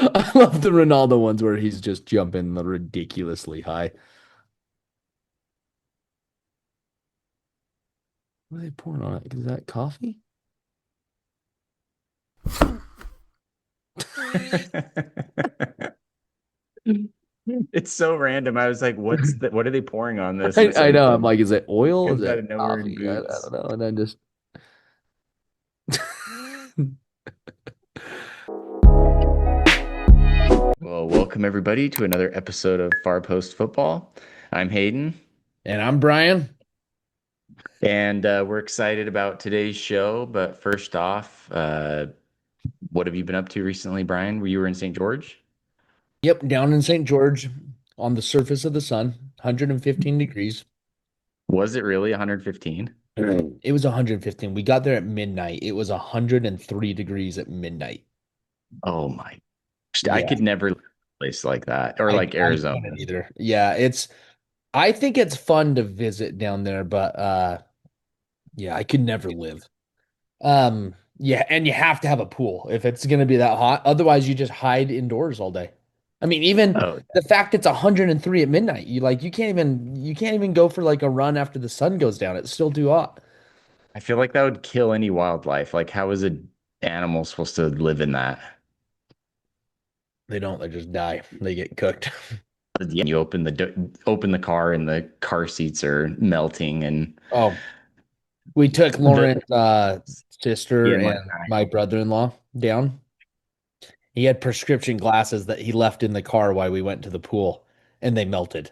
I love the Ronaldo ones where he's just jumping ridiculously high. What are they pouring on it? Is that coffee? It's so random. I was like, what are they pouring on this? And it's I like know. I'm like, is it oil? Is comes out it of nowhere in coffee? I boots. don't know. And then just Well, welcome everybody to another episode of Farpost Football. I'm Hayden, and I'm Bryan. and we're excited about today's show. But first off, what have you been up to recently, Brian? You were in St. George? Yep, down in St. George on the surface of the sun, 115 degrees. Was it really 115? It was 115. We got there at midnight. It was 103 degrees at midnight. Oh my! I Yeah, could never live in a place like that, or like I Arizona. couldn't either. Yeah, I think it's fun to visit down there, but yeah, I could never live. Yeah, and you have to have a pool if it's going to be that hot. Otherwise, you just hide indoors all day. I mean, even Oh, the fact it's 103 at midnight, you can't even go for like a run after the sun goes down. It's still too hot. I feel like that would kill any wildlife. Like, how is an animal supposed to live in that? They don't, they just die. They get cooked. Yeah, you open the car and the car seats are melting and Oh, we took the Lauren's sister in like and my brother-in-law down. He had prescription glasses that he left in the car while we went to the pool, and they melted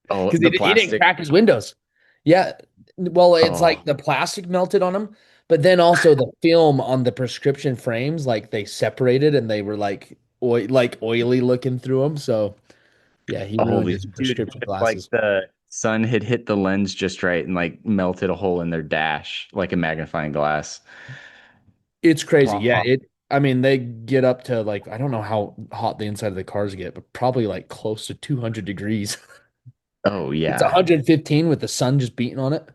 oh because the he didn't plastic. crack his windows. Yeah, well, it's like Oh the plastic melted on him, but then also the film on the prescription frames, like they separated and they were like oily looking through them. So yeah, he ruined holy his dude, prescription if like glasses. the sun had hit the lens just right and like melted a hole in their dash like a magnifying glass. It's crazy. Yeah, Oh, I mean, they get up to like I don't know how hot the inside of the cars get, but probably like close to 200 degrees. oh It's yeah, 115 with the sun just beating on it.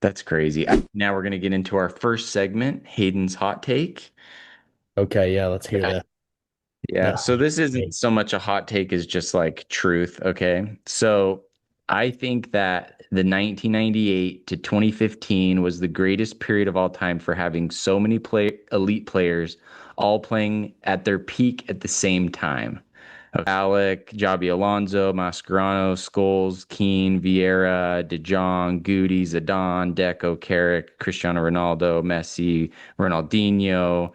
that's crazy. Now we're gonna get into our first segment, Hayden's hot take. Okay, yeah, let's hear that. Yeah, The so hot this isn't take. so much a hot take as just like truth, okay? So I think that the 1998 to 2015 was the greatest period of all time for having so many elite players all playing at their peak at the same time. Alec, Javi Alonso, Mascherano, Scholes, Keane, Vieira, De Jong, Goody, Zidane, Deco, Carrick, Cristiano Ronaldo, Messi, Ronaldinho,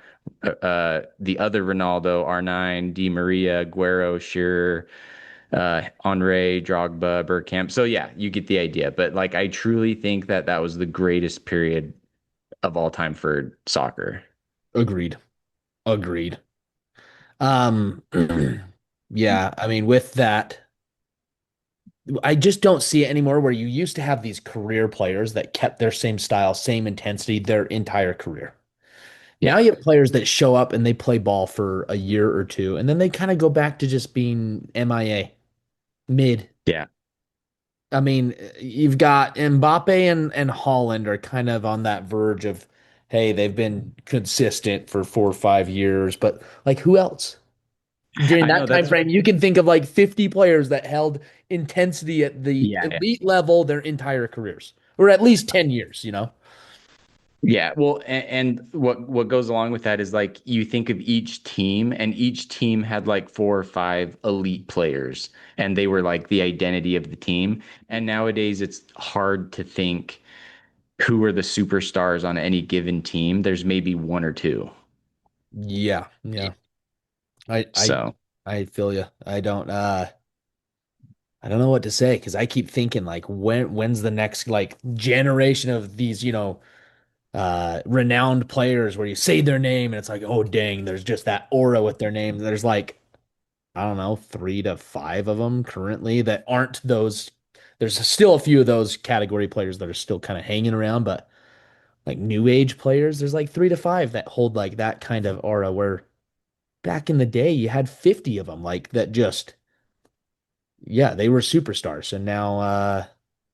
the other Ronaldo, R9, Di Maria, Guerrero, Shearer, Henry, Drogba, Bergkamp. So yeah, you get the idea. But like, I truly think that that was the greatest period of all time for soccer. Agreed. Agreed. Um, yeah, I mean, with that, I just don't see it anymore where you used to have these career players that kept their same style, same intensity their entire career. Now Yeah, you have players that show up and they play ball for a year or two, and then they kind of go back to just being MIA, mid. yeah. I mean, you've got Mbappe and Holland are kind of on that verge of, hey, they've been consistent for 4 or 5 years, but like who else? During I that know time that's frame, you can think of like 50 players that held intensity at the yeah. elite level their entire careers, or at least 10 years, you know? Yeah, well, and what goes along with that is like you think of each team, and each team had like four or five elite players, and they were like the identity of the team. And nowadays, it's hard to think who are the superstars on any given team. There's maybe one or two. Yeah, yeah. I I So I feel you. I don't know what to say because I keep thinking like when's the next like generation of these, renowned players where you say their name and it's like, oh dang, there's just that aura with their name. There's like, I don't know, 3 to 5 of them currently that aren't those. There's still a few of those category players that are still kind of hanging around, but like new age players, there's like 3 to 5 that hold like that kind of aura where back in the day you had 50 of them like that just yeah, they were superstars. And now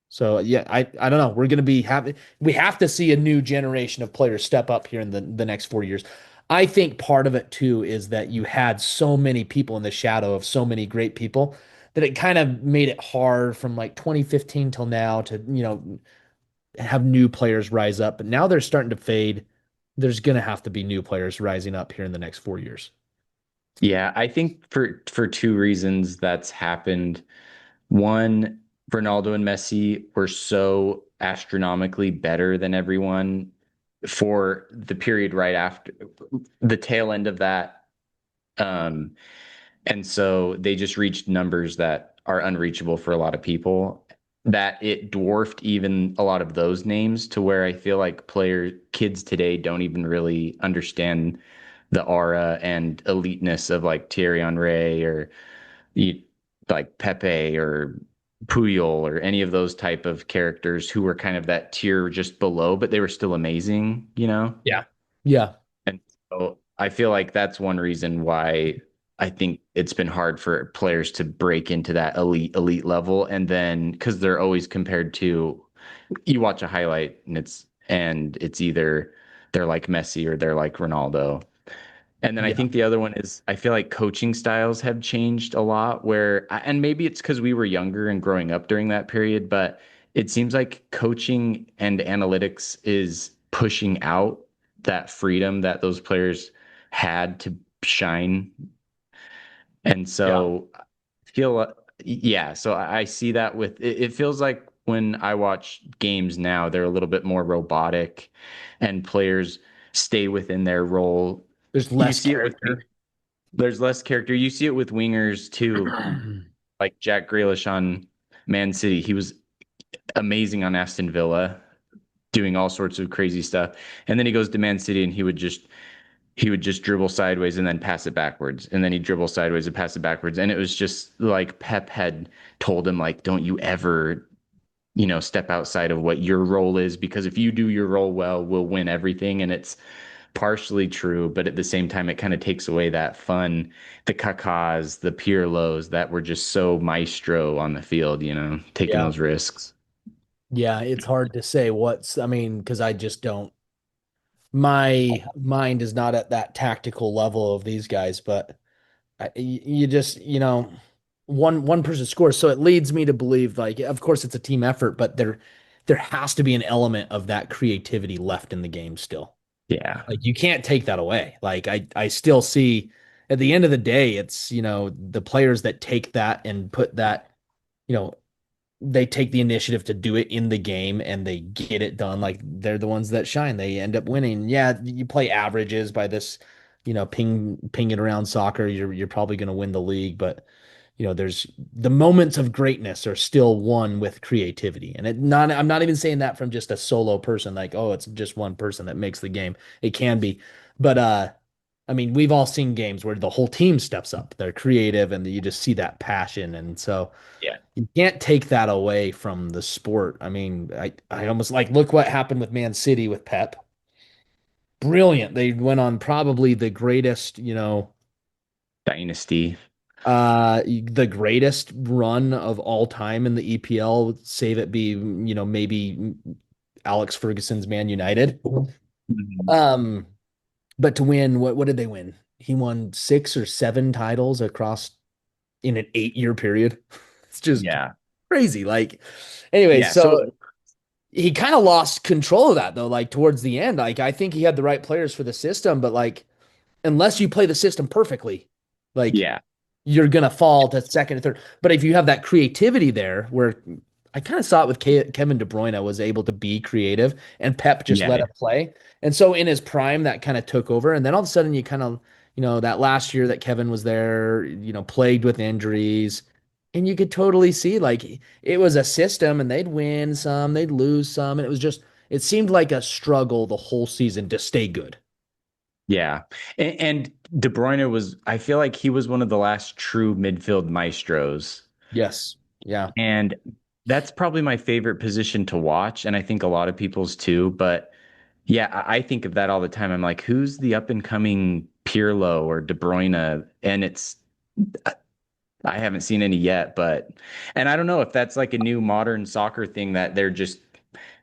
so yeah, I don't know. We have to see a new generation of players step up here in the next 4 years. I think part of it too is that you had so many people in the shadow of so many great people that it kind of made it hard from like 2015 till now to, have new players rise up. But now they're starting to fade. There's going to have to be new players rising up here in the next 4 years. Yeah, I think for two reasons that's happened. One, Ronaldo and Messi were so astronomically better than everyone for the period right after the tail end of that. Um, and so they just reached numbers that are unreachable for a lot of people. That it dwarfed even a lot of those names to where I feel like kids today don't even really understand the aura and eliteness of like Thierry Henry or you, like Pepe or Puyol or any of those type of characters who were kind of that tier just below, but they were still amazing, you know? Yeah. Yeah. And so I feel like that's one reason why I think it's been hard for players to break into that elite level. And then because they're always compared to, you watch a highlight and it's either they're like Messi or they're like Ronaldo. And then I Yeah. think the other one is I feel like coaching styles have changed a lot and maybe it's because we were younger and growing up during that period, but it seems like coaching and analytics is pushing out that freedom that those players had to shine. And Yeah. so I feel, yeah, so I see that it feels like when I watch games now, they're a little bit more robotic and players stay within their role. There's You less see it with character. there's less character. You see it with wingers too, like Jack Grealish on Man City. He was amazing on Aston Villa, doing all sorts of crazy stuff. And then he goes to Man City and he would just dribble sideways and then pass it backwards. And then he'd dribble sideways and pass it backwards. And it was just like Pep had told him, like, don't you ever, step outside of what your role is, because if you do your role well, we'll win everything. And it's partially true, but at the same time, it kind of takes away that fun, the Kakas, the Pirlos that were just so maestro on the field, taking Yeah. those risks. Yeah. It's hard to say I mean, because I just don't, my mind is not at that tactical level of these guys, but you just, one person scores. So it leads me to believe, like, of course it's a team effort, but there has to be an element of that creativity left in the game still. Yeah. Like you can't take that away. Like I still see at the end of the day, it's, the players that take that and put that, you know, they take the initiative to do it in the game and they get it done. Like they're the ones that shine. They end up winning. Yeah, you play averages by this, ping it around soccer. You're probably going to win the league, but there's the moments of greatness are still won with creativity. And I'm not even saying that from just a solo person, like, oh, it's just one person that makes the game. It can be. But I mean, we've all seen games where the whole team steps up. They're creative and you just see that passion. And so Yeah. you can't take that away from the sport. I mean, I almost like look what happened with Man City with Pep. Brilliant. They went on probably the greatest, Dynasty. the greatest run of all time in the EPL, save it be, maybe Alex Ferguson's Man United. Mhm. Um, but to win, what did they win? He won 6 or 7 titles across in an 8-year period. It's just Yeah. crazy. Like, anyways, Yeah. so So, he kind of lost control of that though, like towards the end. Like I think he had the right players for the system, but like unless you play the system perfectly, like yeah. you're gonna fall to second and third. But if you have that creativity there, where I kind of saw it with Kevin De Bruyne was able to be creative, and Pep just Yeah. let him play. And so in his prime, that kind of took over. And then all of a sudden, you kind of, that last year that Kevin was there, plagued with injuries, and you could totally see like it was a system, and they'd win some, they'd lose some, and it was just it seemed like a struggle the whole season to stay good. Yeah. And De Bruyne I feel like he was one of the last true midfield maestros. Yes. Yeah. And that's probably my favorite position to watch. And I think a lot of people's too. But yeah, I think of that all the time. I'm like, who's the up and coming Pirlo or De Bruyne? And I haven't seen any yet, and I don't know if that's like a new modern soccer thing that they're just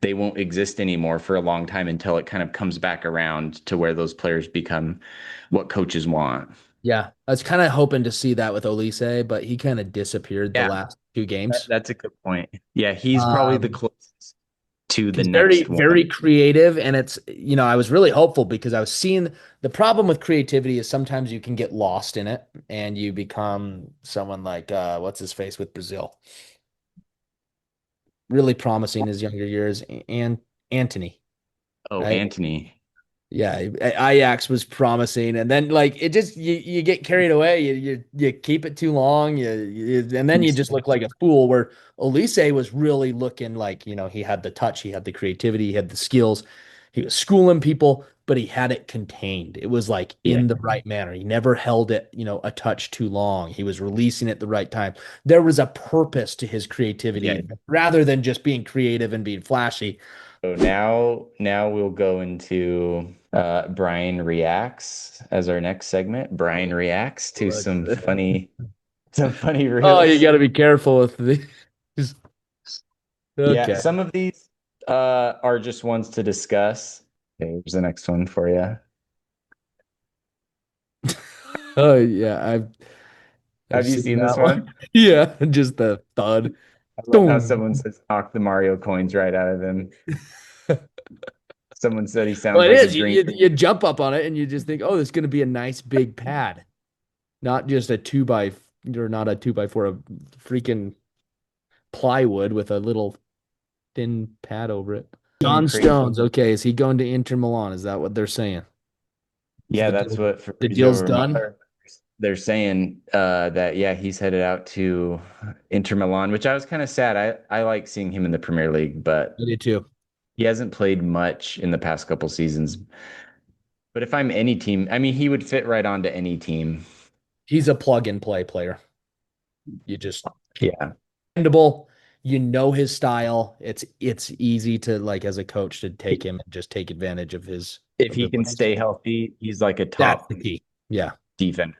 they won't exist anymore for a long time until it kind of comes back around to where those players become what coaches want. Yeah, I was kind of hoping to see that with Olise, but he kind of disappeared the Yeah, last two games. that's a good point. Yeah, he's probably the Um, closest to the he's very, next very one. creative, and I was really hopeful because I was seeing the problem with creativity is sometimes you can get lost in it and you become someone like what's his face with Brazil. Really promising his younger years, and Anthony, Oh, right? Anthony. Yeah, Ajax was promising, and then like it just you get carried away. You keep it too long, and then you just look like a fool. Where Olise was really looking like he had the touch, he had the creativity, he had the skills. He was schooling people, but he had it contained. It was like Yeah, in the right manner. He never held it, a touch too long. He was releasing it the right time. There was a purpose to his yeah. creativity rather than just being creative and being flashy. So now we'll go into Bryan reacts as our next segment. Bryan reacts to some funny Oh, you reels. got to be careful with these. Yeah, Okay. some of these are just ones to discuss. Okay, here's the next one for you. Oh yeah, I've Have you seen seen this that one? one. Yeah, just the thud. I love how Boom. someone says knock the Mario coins right out of him. Someone said he Well, sounds it like a is. You, drink. you you jump up on it and you just think, oh, this is going to be a nice big pad, not just a two by or not a two by four, a freaking plywood with a little thin pad over it. Some John crazy. Stones. Okay, is he going to Inter Milan? Is that what they're saying? Is Yeah, that's what the Fabrizio deal's Romano. done? They're saying that yeah, he's headed out to Inter Milan, which I was kind of sad. I like seeing him in the Premier League, I but do too. he hasn't played much in the past couple seasons. But if I'm any team, I mean, he would fit right onto any team. He's a plug and play player. You just Yeah. dependable. You know his style. It's easy to like as a coach to take him and just take advantage of his If he can abilities. stay healthy, he's like a That's top the key. Yeah. defender.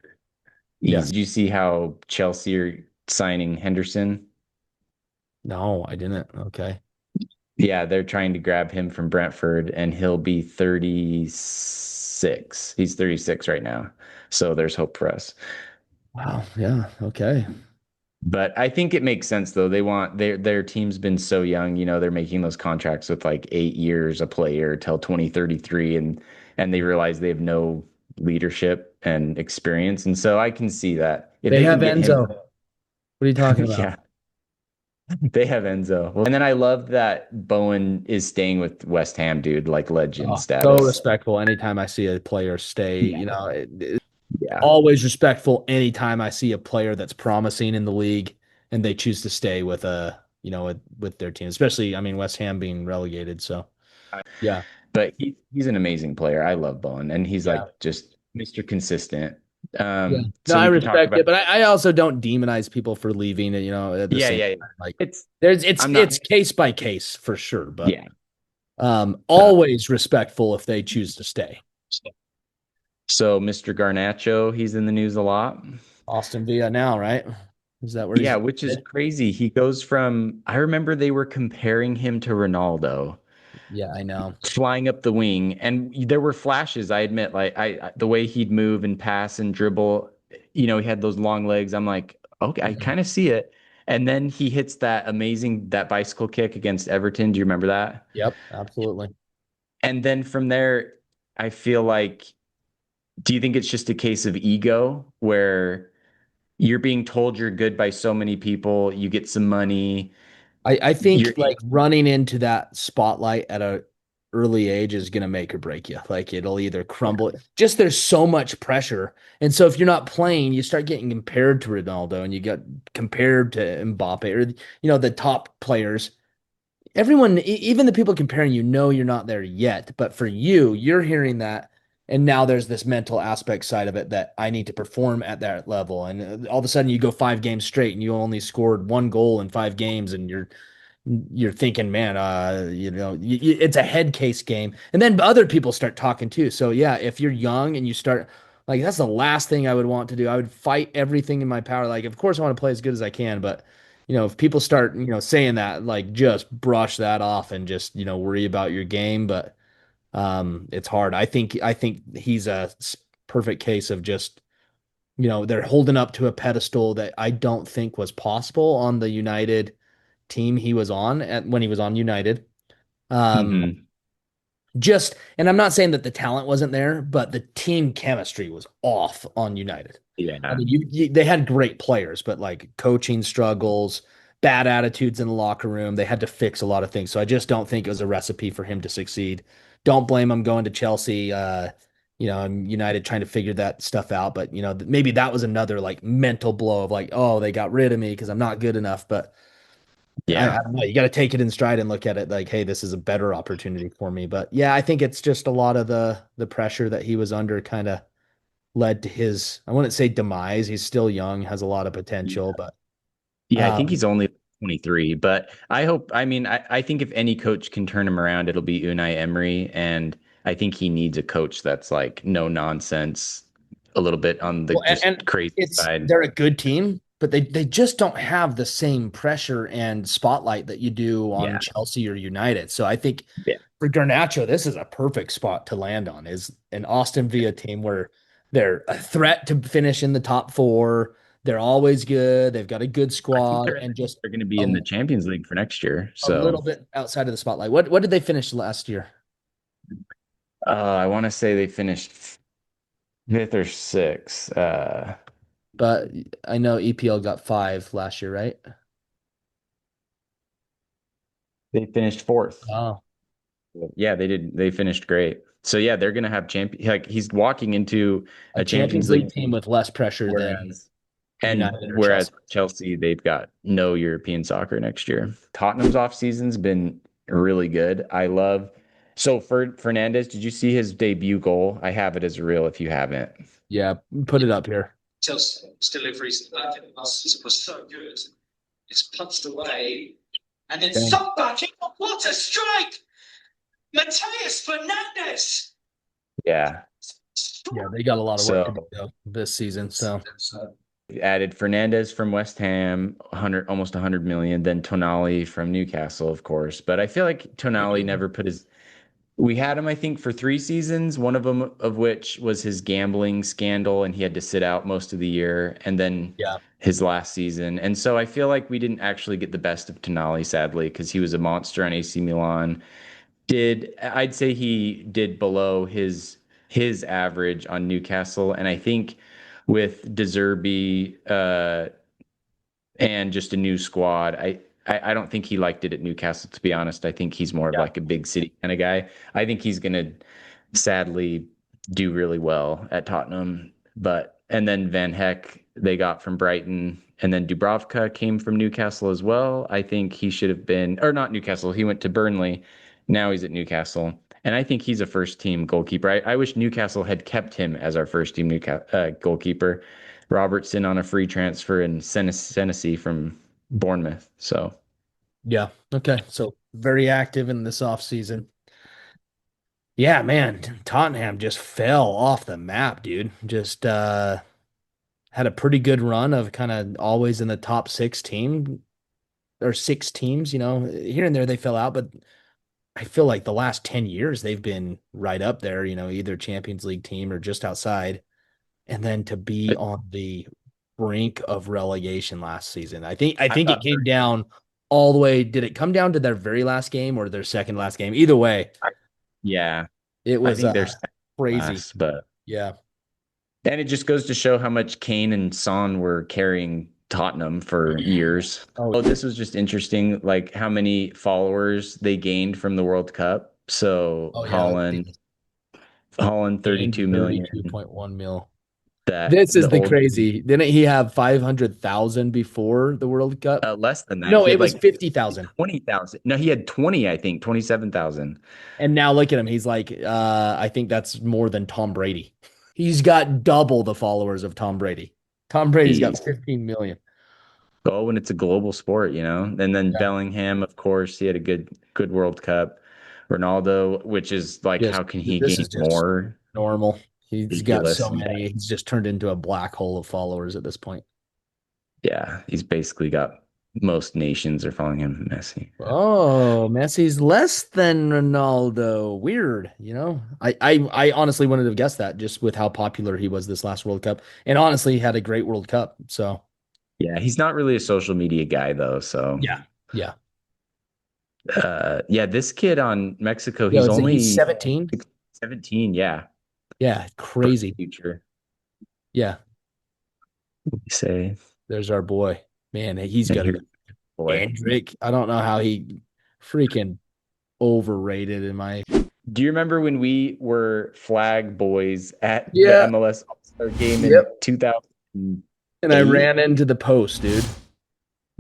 Yes. Easy. Did you see how Chelsea are signing Henderson? No, I didn't. Okay. Yeah, they're trying to grab him from Brentford, and he'll be 36. He's 36 right now. So there's hope for us. Wow. Yeah. Okay. But I think it makes sense though. They want their team's been so young, they're making those contracts with like 8 years a player till 2033 and they realize they have no leadership and experience. And so I can see that if They they can have get him, Enzo. What are you talking about? yeah, they have Enzo. Well, and then I love that Bowen is staying with West Ham, dude, like legend Oh, so status. respectful anytime I see a player stay, Yeah. Yeah. always respectful anytime I see a player that's promising in the league and they choose to stay with with their team, especially I mean West Ham being relegated. So yeah. But he's an amazing player. I love Bowen, and he's Yeah. like just Mr. Consistent. Yeah. No, So I we can talk respect about it, but I also don't demonize people for leaving, at the yeah, same yeah, yeah. time. Like It's there's it's I'm not it's case by case for sure, but yeah. Uh, always respectful if they choose to stay. so Mr. Garnacho, he's in the news a lot. Austin Villa now, right? Is that where Yeah, he's which is headed? crazy. He goes from I remember they were comparing him to Ronaldo Yeah, I know. flying up the wing, and there were flashes. I admit, like the way he'd move and pass and dribble, he had those long legs. I'm like, okay, I Yeah. kind of see it. And then he hits that bicycle kick against Everton. Do you remember that? Yep, absolutely. And then from there, I feel like, do you think it's just a case of ego where you're being told you're good by so many people, you get some money, I you're think like running into that spotlight at a early age is gonna make or break you. Like it'll either crumble. Just there's so much pressure, and so if you're not playing, you start getting compared to Ronaldo, and you get compared to Mbappe or the top players. Everyone, even the people comparing you, know you're not there yet. But for you, you're hearing that, and now there's this mental aspect side of it that I need to perform at that level. And all of a sudden, you go 5 games straight, and you only scored one goal in 5 games, and you're thinking, man, it's a head case game. And then other people start talking too. So yeah, if you're young and you start like that's the last thing I would want to do. I would fight everything in my power. Like, of course, I want to play as good as I can, but if people start, saying that, like just brush that off and just, worry about your game. But it's hard. I think he's a perfect case of just, they're holding up to a pedestal that I don't think was possible on the United team he was on when he was on United. Um, Hmm. and I'm not saying that the talent wasn't there, but the team chemistry was off on United. I Yeah. mean, they had great players, but like coaching struggles, bad attitudes in the locker room, they had to fix a lot of things. So I just don't think it was a recipe for him to succeed. Don't blame him going to Chelsea, and United trying to figure that stuff out. But maybe that was another like mental blow of like, oh, they got rid of me because I'm not good enough. But I Yeah. don't know. You got to take it in stride and look at it like, hey, this is a better opportunity for me. But yeah, I think it's just a lot of the pressure that he was under kind of led to his, I wouldn't say demise. He's still young, has a lot of potential, but Yeah, I think um, he's only 23, but I mean, I think if any coach can turn him around, it'll be Unai Emery. And I think he needs a coach that's like no nonsense, a little bit on the well, and just crazy side. they're a good team, but they just don't have the same pressure and spotlight that you do on Yeah. Chelsea or United. So I think Yeah. for Garnacho, this is a perfect spot to land on, is an Austin Villa team where they're a threat to finish in the top four. They're always good. They've got a good I think squad and just they're going to be a, in the Champions League for next year. a So little bit outside of the spotlight. What did they finish last year? I want to say they finished fifth or sixth. But I know EPL got five last year, right? They finished fourth. Oh, Yeah, they did. They finished great. So yeah, they're going to have champion. Like he's walking into a a Champions Champions League League team with less pressure than whereas and United or whereas Chelsea. Chelsea, they've got no European soccer next year. Tottenham's off season's been really good. I love so for Fernandez, did you see his debut goal? I have it as a reel if you haven't. Yeah, put it up here. Chelsea's deliveries was so good. It's punched away. And then Dang. somebody, what a strike! Mateus Fernandez! Yeah. Yeah, they got a lot of work to do So though, this season. So added Fernandez from West Ham, 100 almost 100 million, then Tonali from Newcastle, of course. But I feel like Tonali never put his we had him, I think, for 3 seasons, one of them of which was his gambling scandal, and he had to sit out most of the year, and then yeah, his last season. And so I feel like we didn't actually get the best of Tonali, sadly, because he was a monster on AC Milan. I'd say he did below his average on Newcastle, and I think with De Zerbi, and just a new squad. I don't think he liked it at Newcastle, to be honest. I think he's more of yeah, like a big city kind of guy. I think he's going to sadly do really well at Tottenham. But, and then Van Heck, they got from Brighton. And then Dubravka came from Newcastle as well. I think he should have been, or not Newcastle, he went to Burnley. Now he's at Newcastle. And I think he's a first team goalkeeper. I wish Newcastle had kept him as our first team goalkeeper. Robertson on a free transfer and Senesi from Bournemouth. So yeah. Okay, so very active in this offseason. Yeah, man, Tottenham just fell off the map, dude. Just had a pretty good run of kind of always in the top six team or six teams. Here and there they fell out, but I feel like the last 10 years they've been right up there, either Champions League team or just outside. And then to be on the brink of relegation last season. I think it thought, came down all the way. Did it come down to their very last game or their second last game? Either way, yeah, it I was think they're crazy. last, but Yeah. and it just goes to show how much Kane and Son were carrying Tottenham for years. Oh, Oh, this was just interesting, like how many followers they gained from the World Cup. So oh yeah, let's see. Holland Gained 32 million. 32.1 mil. That This is the the old crazy. Didn't he have 500,000 before the World Cup? less than that. No, He it had was like 50,000. 20,000. No, he had 20, I think, 27,000. And now look at him. He's like, I think that's more than Tom Brady. He's got double the followers of Tom Brady. Tom Brady's got Jeez. 15 million. Oh, when it's a global sport, you know. And then Yeah. Bellingham, of course, he had a good World Cup. Ronaldo, which is like, Just how can he this gain is just more? normal. He's got so Ridiculous. many. He's just turned into a black hole of followers at this point. Yeah, he's basically got. Most nations are following him, Messi. Oh, Messi's less than Ronaldo. Weird, you know. I honestly wouldn't have guessed that just with how popular he was this last World Cup. And honestly, he had a great World Cup. So Yeah, he's not really a social media guy though. So yeah. Yeah. yeah, this kid on Mexico, Yo, he's is it he's only 17? 17. Yeah, Yeah, bright crazy. future. Yeah, You say, there's our boy. Man, he's and got to here, be boy. Andrick. I don't know how he freaking overrated in my. Do you remember when we were flag boys at the Yeah. MLS All-Star game in Yep. 2008? And I ran into the post, dude.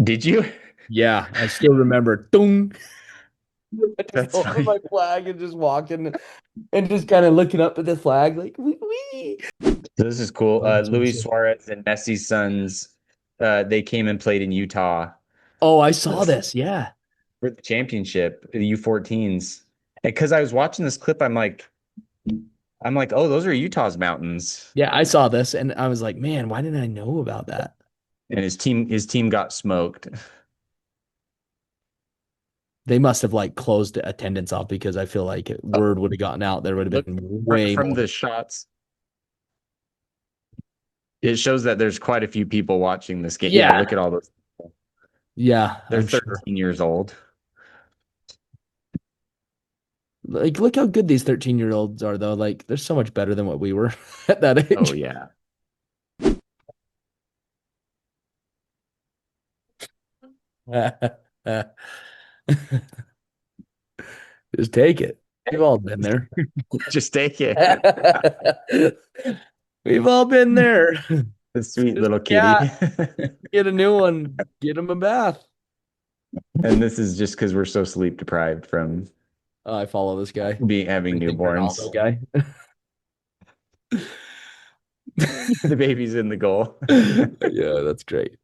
Did you? Yeah, I still remember. Dong. I just That's over my funny. flag and just walking and just kind of looking up at the flag like wee wee. So this is cool. Oh, that's really Luis sick. Suarez and Messi's sons, they came and played in Utah Oh, I saw this. Yeah. for the championship, the U14s. Because I was watching this clip, I'm like, oh, those are Utah's mountains. Yeah, I saw this and I was like, man, why didn't I know about that? And his team got smoked. They must have like closed attendance off because I feel like word would have gotten out. There would have Look been way from more. the shots, it shows that there's quite a few people watching this game. Yeah, Yeah. look at all those people. Yeah, They're I'm sure. 13 years old. Like, look how good these 13-year-olds are, though. Like, they're so much better than what we were at that Oh age. yeah. Just take it. We've all been there. Just take it. We've all been there. The sweet Just little a cat. kitty. Get a new one. Get him a bath. And this is just because we're so sleep deprived from Oh, I follow this guy. being having Everything newborns. Ronaldo guy. The baby's in the goal. Yeah, that's great.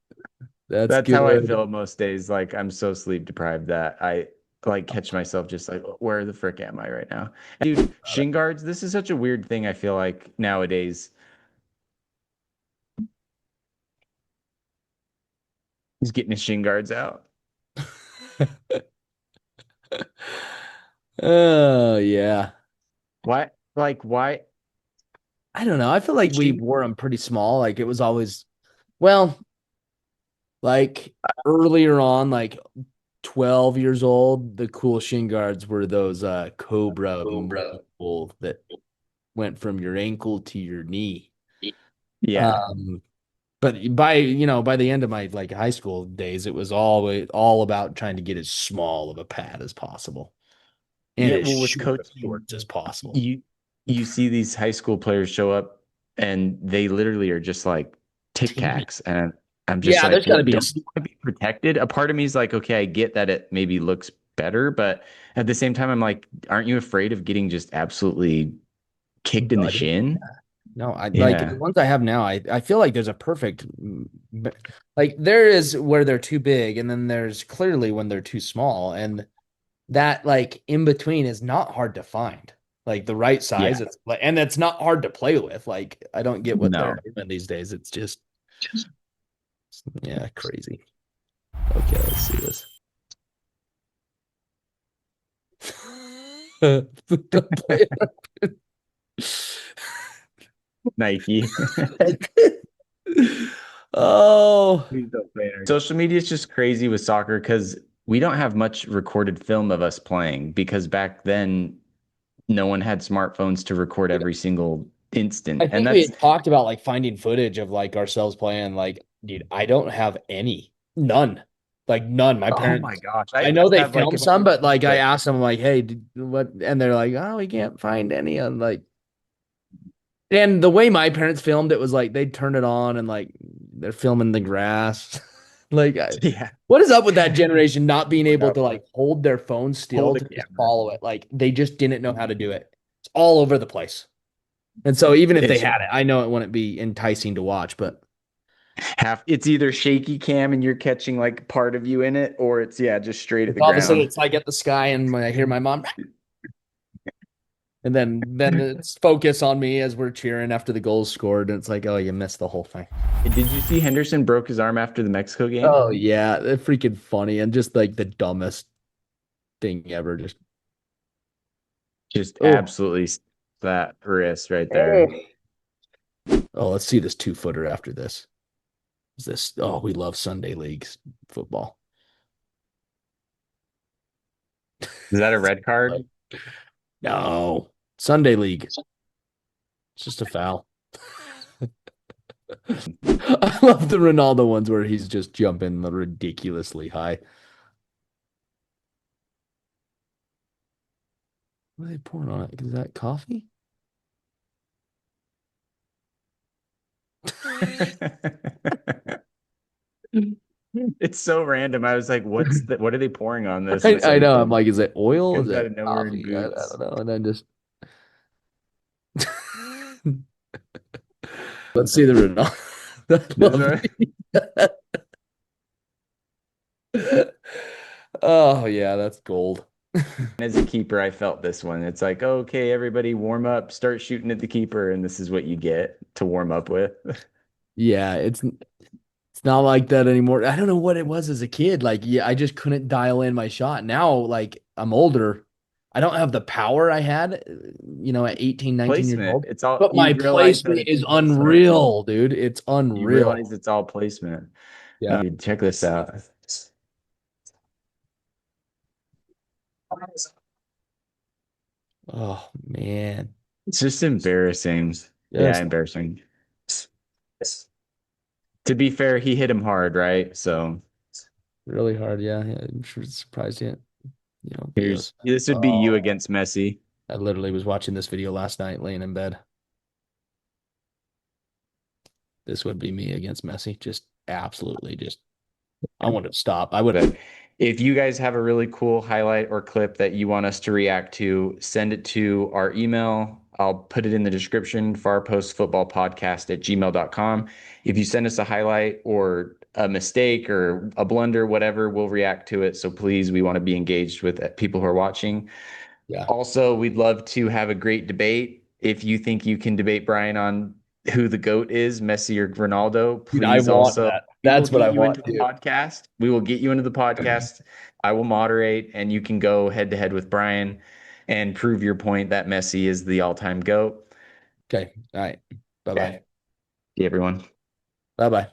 That's That's how I good. feel most days. Like I'm so sleep deprived that I like catch myself just like, where the frick am I right now? Dude, shin guards, this is such a weird thing I feel like nowadays. He's getting his shin guards out. Oh, yeah. Why? Like, why? I don't know. I feel like we Shin- wore them pretty small. Like it was always, well, like earlier on, like 12 years old, the cool shin guards were those Cobra multiple that went from your ankle to your knee. Yeah. Um, but by the end of my like high school days, it was always all about trying to get as small of a pad as possible and Yeah. as Well, with short of coaching, shorts as possible. you see these high school players show up and they literally are just like Tic Teeny. Tacs. And I'm just Yeah, like, there's got to what be a don't you want to be protected? A part of me is like, okay, I get that it maybe looks better, but at the same time, I'm like, aren't you afraid of getting just absolutely kicked in the buddy. shin? No, I like the Yeah. ones I have now. I feel like there's a perfect like there is where they're too big, and then there's clearly when they're too small, and that like in between is not hard to find. Like the right Yeah. size, it's like, and it's not hard to play with. Like I don't get what they're No. doing these days. It's just yeah, crazy. Okay, let's see this. Don't play it. Nike. Oh, Please don't play it. Social media is just crazy with soccer because we don't have much recorded film of us playing because back then no one had smartphones to record every single I instant. And think we that's had talked about like finding footage of like ourselves playing. Like, dude, I don't have any, none, like none. My oh my parents, gosh. I I at know least they have like filmed if some, but like I but asked them, like, hey, what? And they're like, oh, we can't find any. And like, and the way my parents filmed it was like they'd turn it on and like they're filming the grass. Like, yeah. what is up with that generation not being able Without to like hold their phone still hold a to just camera. follow it? Like, they just didn't know how to do it. It's all over the place. And so even if they It's had it, I know it wouldn't be enticing to watch, but it's either shaky cam and you're catching like part of you in it, or it's yeah, just straight at it's the all of a sudden ground. it's like at the sky and when I hear my mom, And then it's focus on me as we're cheering after the goals scored, and it's like, oh, you missed the whole thing. Did you see Henderson broke his arm after the Mexico game? Oh yeah, they're freaking funny and just like the dumbest thing ever. Just Just oh, absolutely that wrist right there. oh, let's see this 2-footer after this. Is this? Oh, we love Sunday leagues football. Is that a red card? No, Sunday league. It's just a foul. I love the Ronaldo ones where he's just jumping ridiculously high. What are they pouring on it? Is that coffee? It's so random. I was like, what are they pouring on this? And it's I like know. I'm like, is it oil? Is comes out it of nowhere in coffee? I boots. don't know. And then just let's see the Ronaldo. I This love one. it. Oh yeah, that's gold. As a keeper, I felt this one. It's like, okay, everybody warm up, start shooting at the keeper, and this is what you get to warm up with. Yeah, it's not like that anymore. I don't know what it was as a kid. Like, yeah, I just couldn't dial in my shot. Now, like, I'm older. I don't have the power I had, at 18, 19 years Placement. old. It's all But you my realize that placement it's is placement. unreal, dude. It's You realize unreal. it's all placement. Yeah. Dude, check this out. Oh man. It's just embarrassing. Yeah, Just embarrassing. To be fair, he hit him hard, right? So really hard. Yeah. Yeah, I'm sure it's surprised you. here's this would be you Oh, against Messi. I literally was watching this video last night laying in bed. This would be me against Messi. Just absolutely just I wanted to stop. I would But if you guys have a really cool highlight or clip that you want us to react to, send it to our email. I'll put it in the description, farpostfootballpodcast@gmail.com. If you send us a highlight or a mistake or a blunder, whatever, we'll react to it. So please, we want to be engaged with people who are watching. yeah. Also, we'd love to have a great debate. If you think you can debate Bryan on who the GOAT is, Messi or Ronaldo, Dude, I please want also, that. we will That's what get I you into want the to. podcast. We will get you into the podcast. I will moderate, and you can go head to head with Bryan and prove your point that Messi is the all-time GOAT. Okay. All right. Bye-bye. Okay. See everyone. Bye-bye.